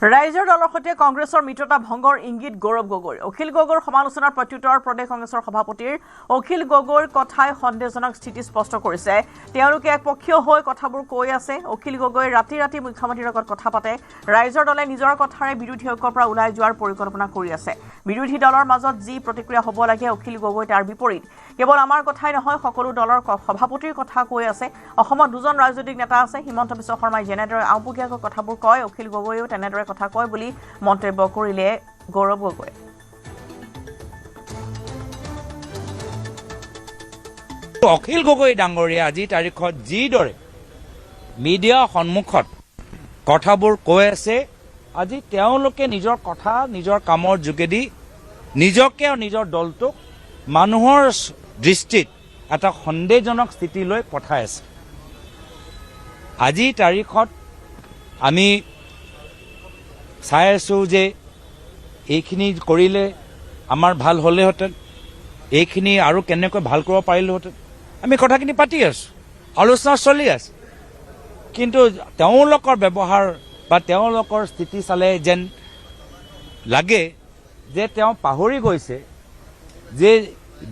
ৰাইজৰ দলৰ সৈতে কংগ্ৰেছৰ মিত্ৰতা ভংগৰ ইংগিত গৌৰৱ গগৈৰ অখিল গগৈৰ সমালোচনাৰ প্ৰত্যুত্তৰ প্ৰদেশ কংগ্ৰেছৰ সভাপতিৰ অখিল গগৈৰ কথাই সন্দেহজনক স্থিতি স্পষ্ট কৰিছে তেওঁলোকে একপক্ষীয় হৈ কথাবোৰ কৈ আছে অখিল গগৈ ৰাতি মুখ্যমন্ত্ৰীৰ লগত কথা পাতে ৰাইজৰ দলে নিজৰ কথাৰে বিৰোধী ঐক্যৰ পৰা ওলাই যোৱাৰ পৰিকল্পনা কৰি আছে বিৰোধী দলৰ মাজত যি প্ৰতিক্ৰিয়া হ'ব লাগে অখিল গগৈ তাৰ বিপৰীত কেৱল আমাৰ কথাই নহয় সকলো দলৰ সভাপতিৰ কথা কৈ আছে অসমত দুজন ৰাজনৈতিক নেতা আছে হিমন্ত বিশ্ব শৰ্মাই যেনেদৰে আউপুকীয়াকৈ কথাবোৰ কয় অখিল গগৈও তেনেদৰে কথা কয় বুলি মন্তব্য কৰিলে গৌৰৱ গগৈ অখিল গগৈ ডাঙৰীয়া আজি তাৰিখত যিদৰে মিডিয়া সন্মুখত কথাবোৰ কৈ আছে আজি তেওঁলোকে নিজৰ কথা নিজৰ কামৰ যোগেদি নিজকে আৰু নিজৰ দলটোক মানুহৰ দৃষ্টিত এটা সন্দেহজনক স্থিতিলৈ পঠাই আছে আজি তাৰিখত আমি চাই আছোঁ যে এইখিনি কৰিলে আমাৰ ভাল হ'লেহেঁতেন এইখিনি আৰু কেনেকৈ ভাল কৰিব পাৰিলোহেঁতেন আমি কথাখিনি পাতি আছোঁ আলোচনা চলি আছে কিন্তু তেওঁলোকৰ ব্যৱহাৰ বা তেওঁলোকৰ স্থিতি চালে যেন লাগে যে তেওঁ পাহৰি গৈছে যে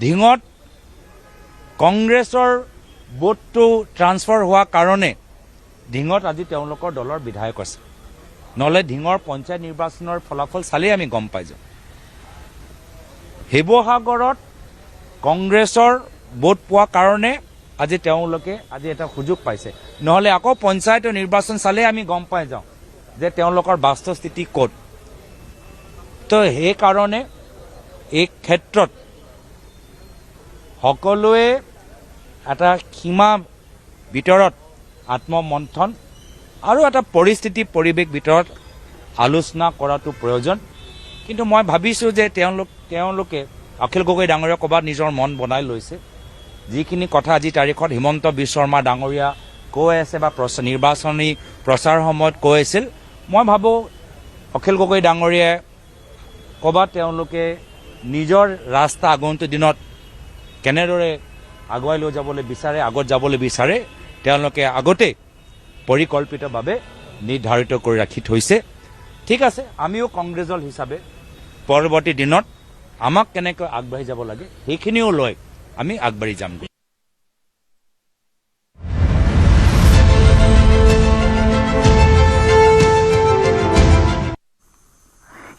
ঢিঙত কংগ্ৰেছৰ ভোটটো ট্ৰান্সফাৰ হোৱাৰ কাৰণে ঢিঙত আজি তেওঁলোকৰ দলৰ বিধায়ক আছে নহলে ঢিঙৰ পঞ্চায়ত নিৰ্বাচনৰ ফলাফল চালেই আমি গম পাই যাওঁ শিৱসাগৰত কংগ্ৰেছৰ ভোট পোৱাৰ কাৰণে আজি তেওঁলোকে আজি এটা সুযোগ পাইছে নহলে আকৌ পঞ্চায়তৰ নিৰ্বাচন চালেই আমি গম পাই যাওঁ যে তেওঁলোকৰ বাস্তৱ স্থিতি ক'ত তো সেইকাৰণে এই ক্ষেত্ৰত সকলোৱে এটা সীমা ভিতৰত আত্মমন্থন আৰু এটা পৰিস্থিতি পৰিৱেশ ভিতৰত আলোচনা কৰাটো প্ৰয়োজন কিন্তু মই ভাবিছোঁ যে তেওঁলোকে অখিল গগৈ ডাঙৰীয়া ক'ৰবাত নিজৰ মন বনাই লৈছে যিখিনি কথা আজি তাৰিখত হিমন্ত বিশ্ব শৰ্মা ডাঙৰীয়া কৈ আছে বা নিৰ্বাচনী প্ৰচাৰ সময়ত কৈ আছিল মই ভাবোঁ অখিল গগৈ ডাঙৰীয়াই ক'ৰবাত তেওঁলোকে নিজৰ ৰাস্তা আগন্তুক দিনত কেনেদৰে আগুৱাই লৈ যাবলৈ বিচাৰে আগত যাবলৈ বিচাৰে তেওঁলোকে আগতে পৰিকল্পিতভাৱে নিৰ্ধাৰিত কৰি ৰাখি থৈছে ঠিক আছে আমিও কংগ্ৰেছ দল হিচাপে পৰৱৰ্তী দিনত আমাক কেনেকৈ আগবাঢ়ি যাব লাগে সেইখিনিও লৈ আমি আগবাঢ়ি যাম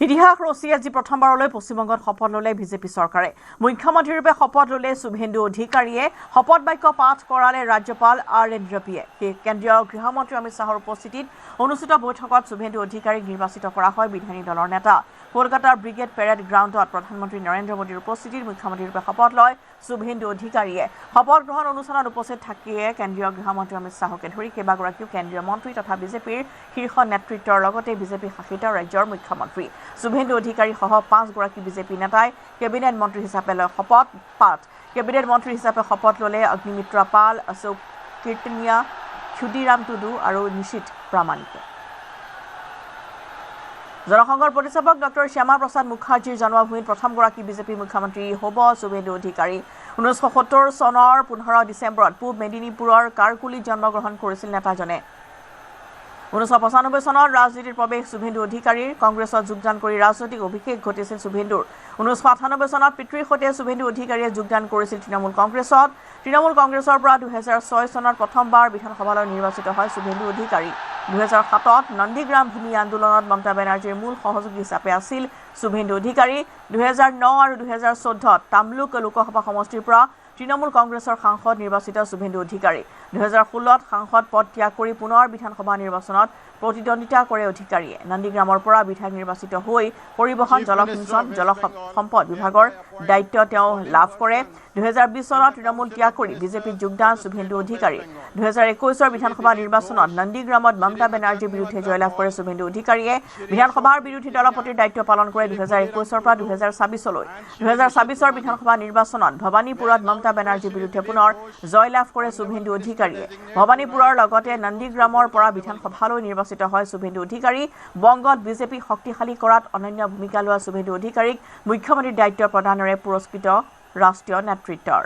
ইতিহাস ৰচি আজি প্ৰথমবাৰলৈ পশ্চিমবংগত শপত ল'লে বিজেপি চৰকাৰে মুখ্যমন্ত্ৰীৰূপে শপত ল'লে শুভেন্দু অধিকাৰীয়ে শপত বাক্য পাঠ কৰালে ৰাজ্যপাল আৰ.এন. ৰবিয়ে কেন্দ্ৰীয় গৃহমন্ত্ৰী অমিত শ্বাহৰ উপস্থিতিত অনুষ্ঠিত বৈঠকত শুভেন্দু অধিকাৰীক নিৰ্বাচিত কৰা হয় বিধায়িনী দলৰ নেতা কলকাতাৰ ব্ৰিগেড পেৰেড গ্ৰাউণ্ডত প্ৰধানমন্ত্ৰী নৰেন্দ্ৰ মোদীৰ উপস্থিতিত মুখ্যমন্ত্ৰীৰূপে শপত লয় শুভেন্দু অধিকাৰীয়ে শপত গ্ৰহণ অনুষ্ঠানত উপস্থিত থাকিয়ে কেন্দ্ৰীয় গৃহমন্ত্ৰী অমিত শ্বাহকে ধৰি কেইবাগৰাকীও কেন্দ্ৰীয় মন্ত্ৰী তথা বিজেপিৰ শীৰ্ষ নেতৃত্বৰ লগতে বিজেপি শাসিত ৰাজ্যৰ মুখ্যমন্ত্ৰী শুভেন্দু অধিকাৰী সহ 5গৰাকী বিজেপি নেতাই কেবিনেট মন্ত্ৰী হিচাপে লয় শপত পাঠ কেবিনেট মন্ত্ৰী হিচাপে শপত ল'লে অগ্নিমিত্ৰা পাল অশোক কীৰ্তনীয়া ক্ষুদিৰাম টুডু আৰু নিশীথ প্ৰামাণিকে জনসংঘৰ প্ৰতিষ্ঠাপক ডক্টৰ শ্যামা প্ৰসাদ মুখাৰ্জীৰ জন্মভূমিত প্ৰথমগৰাকী বিজেপি মুখ্যমন্ত্ৰী হ'ব শুভেন্দু অধিকাৰী 1970 চনৰ 15 ডিচেম্বৰত পূব মেদিনীপুৰৰ কাৰকুলিত জন্মগ্ৰহণ কৰিছিল নেতাজনে 1995 চনত ৰাজনীতিৰ প্ৰৱেশ শুভেন্দু অধিকাৰীৰ কংগ্ৰেছত যোগদান কৰি ৰাজনৈতিক অভিষেক ঘটিছিল শুভেন্দুৰ 1998 চনত পিতৃৰ সৈতে শুভেন্দু অধিকাৰীয়ে যোগদান কৰিছিল তৃণমূল কংগ্ৰেছৰ পৰা 2006 চনত প্ৰথমবাৰ বিধানসভালৈ নিৰ্বাচিত হয় শুভেন্দু অধিকাৰী 2007ত নন্দীগ্ৰাম ভূমি আন্দোলনত মমতা বেনাৰ্জীৰ মূল সহযোগী হিচাপে আছিল শুভেন্দু অধিকাৰী 2009 আৰু 2014ত তামলুক লোকসভা সমষ্টিৰ পৰা তৃণমূল কংগ্ৰেছৰ সাংসদ নিৰ্বাচিত শুভেন্দু অধিকাৰী 2016ত সাংসদ পদ ত্যাগ কৰি পুনৰ বিধানসভা নিৰ্বাচনত প্ৰতিদ্বন্দ্বিতা কৰে অধিকাৰীয়ে নন্দীগ্ৰামৰ পৰা বিধায়ক নিৰ্বাচিত হৈ পৰিবহণ জলসিঞ্চন জলসম্পদ বিভাগৰ দায়িত্ব তেওঁ লাভ কৰে 2020 চনত তৃণমূল ত্যাগ কৰি বিজেপিত যোগদান শুভেন্দু অধিকাৰী 2021ৰ বিধানসভা নিৰ্বাচনত নন্দীগ্ৰামত মমতা বেনাৰ্জীৰ বিৰুদ্ধে জয়লাভ কৰে শুভেন্দু অধিকাৰীয়ে বিধানসভাৰ বিৰোধী দলপতিৰ দায়িত্ব পালন কৰে 2021ৰ পৰা 2026লৈ 2026ৰ বিধানসভা নিৰ্বাচনত ভৱানীপুৰত মমতা বেনাৰ্জীৰ বিৰুদ্ধে পুনৰ জয়লাভ কৰে শুভেন্দু অধিকাৰীয়ে ভৱানীপুৰৰ লগতে নন্দীগ্ৰামৰ পৰা বিধানসভালৈ নিৰ্বাচিত হয় শুভেন্দু অধিকাৰী বংগত বিজেপি শক্তিশালী কৰাত অনন্য ভূমিকা লোৱা শুভেন্দু অধিকাৰীক মুখ্যমন্ত্ৰীৰ দায়িত্ব প্ৰদানেৰে পুৰস্কৃত ৰাষ্ট্ৰীয় নেতৃত্বৰ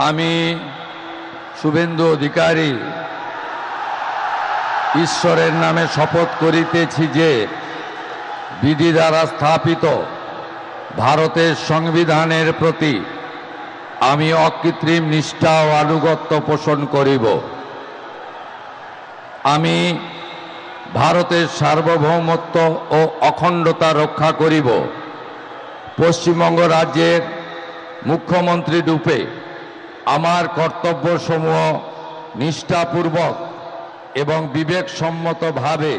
আমি শুভেন্দু অধিকারী ঈশ্বরের নামে শপথ করিতেছি যে বিধি দ্বারা স্থাপিত ভারতের সংবিধানের প্রতি আমি অকৃত্রিম নিষ্ঠা ও আনুগত্য পোষণ করিব। আমি ভারতের সার্বভৌমত্ব ও অখণ্ডতা রক্ষা করিব। পশ্চিমবঙ্গ রাজ্যের মুখ্যমন্ত্রী রূপে আমার কর্তব্যসমূহ নিষ্ঠাপূর্বক এবং বিবেকসম্মতভাবে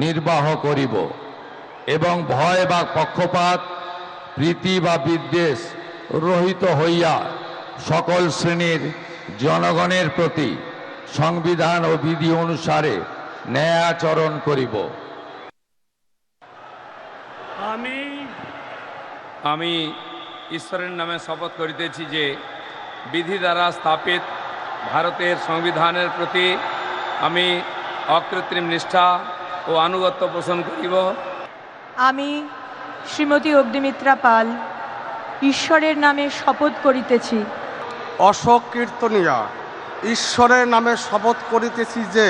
নির্বাহ করিব এবং ভয় বা পক্ষপাত, প্রীতি বা বিদ্বেষ রহিত হইয়া সকল শ্রেণীর জনগণের প্রতি সংবিধান ও বিধি অনুসারে ন্যায় আচরণ করিব। আমি ঈশ্বরের নামে শপথ করিতেছি যে বিধি দ্বারা স্থাপিত ভারতের সংবিধানের প্রতি আমি অকৃত্রিম নিষ্ঠা ও আনুগত্য পোষণ করিব। আমি শ্রীমতী অগ্নিমিত্রা পাল ঈশ্বরের নামে শপথ করিতেছি। অশোক কীর্তনিয়া ঈশ্বরের নামে শপথ করিতেছি যে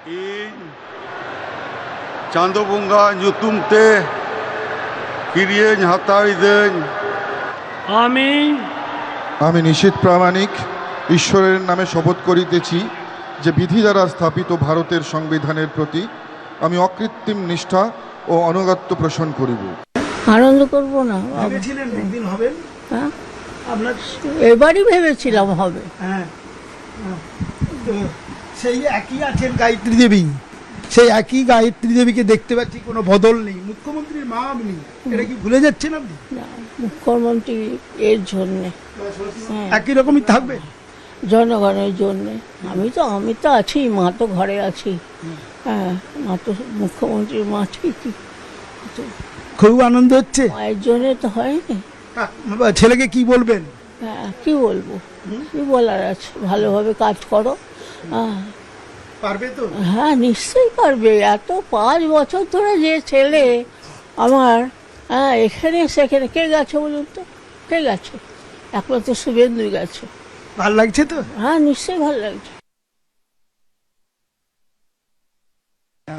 ᱤᱧ ᱪᱟᱸᱫᱳ ᱵᱚᱸᱜᱟ ᱧᱩᱛᱩᱢ ᱛᱮ ᱠᱤᱨᱤᱭᱟᱹᱧ ᱦᱟᱛᱟᱣᱤᱫᱟᱹᱧ আমি নিশীথ প্রামাণিক ঈশ্বরের নামে শপথ করিতেছি যে বিধি দ্বারা স্থাপিত ভারতের সংবিধানের প্রতি আমি অকৃত্রিম নিষ্ঠা ও অনুগত্য পোষণ করিব। আনন্দ করবো না? ভেবেছিলেন একদিন হবেন? হ্যাঁ, আপনার এবারই ভেবেছিলাম হবে। হ্যাঁ, তো সেই একই আছেন গায়ত্রী দেবী, সেই একই গায়ত্রী দেবীকে দেখতে পাচ্ছি, কোনো বদল নেই। মুখ্যমন্ত্রীর মা আপনি, এটা কি ভুলে যাচ্ছেন আপনি? না, মুখ্যমন্ত্রী এর জন্যে একই রকমই থাকবে জনগণের জন্যে। আমি তো আছি, মা তো ঘরে আছি। হ্যাঁ, মা তো মুখ্যমন্ত্রীর মা ঠিকই, খুব আনন্দ হচ্ছে। মায়ের জন্যে তো হয়নি। ছেলেকে কি বলবেন? হ্যাঁ, কি বলবো, কি বলার আছে? ভালোভাবে কাজ করো। পারবে তো? হ্যাঁ, নিশ্চয়ই পারবে। এত 5 বছর ধরে যে ছেলে আমার, হ্যাঁ, এখানে সেখানে কে গেছে বলুন তো, কে গেছে? একমাত্র শুভেন্দু গেছে। ভাল লাগছে তো? হ্যাঁ, নিশ্চয়ই ভালো লাগছে।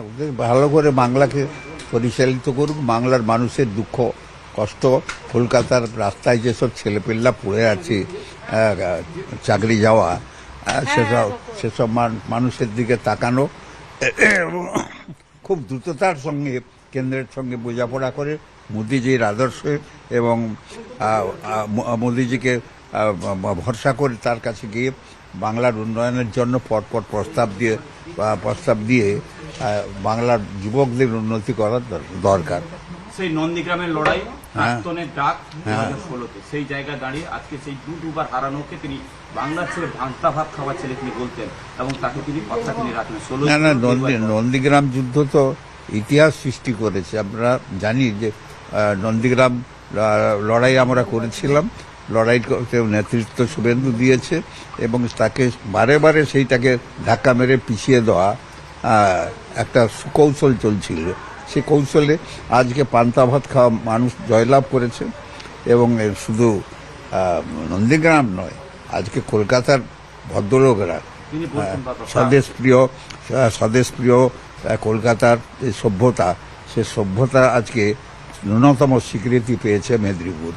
ওদের ভালো করে বাংলাকে পরিচালিত করুক। বাংলার মানুষের দুঃখ কষ্ট, কলকাতার রাস্তায় যেসব ছেলেপেল্লা পড়ে আছে চাকরি যাওয়া, সেসব মানুষের দিকে তাকানো এবং খুব দ্রুততার সঙ্গে কেন্দ্রের সঙ্গে বোঝাপড়া করে মোদিজির আদর্শে এবং মোদিজিকে ভরসা করে তার কাছে গিয়ে বাংলার উন্নয়নের জন্য পরপর প্রস্তাব দিয়ে বাংলার যুবকদের উন্নতি করার দরকার। সেই নন্দীগ্রামের লড়াই, প্রাক্তনের ডাক 2016-তে সেই জায়গায় দাঁড়িয়ে আজকে সেই দুবার হারানোকে তিনি বাংলার ছেলে ভাঙতা ভাত খাওয়ার ছেলে তিনি বলতেন এবং তাকে তিনি কথা তিনি রাখলেন। না, নন্দীগ্রাম যুদ্ধ তো ইতিহাস সৃষ্টি করেছে। আমরা জানি যে নন্দীগ্রাম লড়াই আমরা করেছিলাম, লড়াই করতে নেতৃত্ব শুভেন্দু দিয়েছে এবং তাকে বারে বারে সেইটাকে ধাক্কা মেরে পিছিয়ে দেওয়া একটা কৌশল চলছিল। সে কৌশলে আজকে পান্তা ভাত খাওয়া মানুষ জয়লাভ করেছে এবং শুধু নন্দীগ্রাম নয়, আজকে কলকাতার ভদ্রলোকেরা স্বদেশপ্রিয় কলকাতার যে সভ্যতা, সে সভ্যতা আজকে ন্যূনতম স্বীকৃতি পেয়েছে মেদিনীপুর।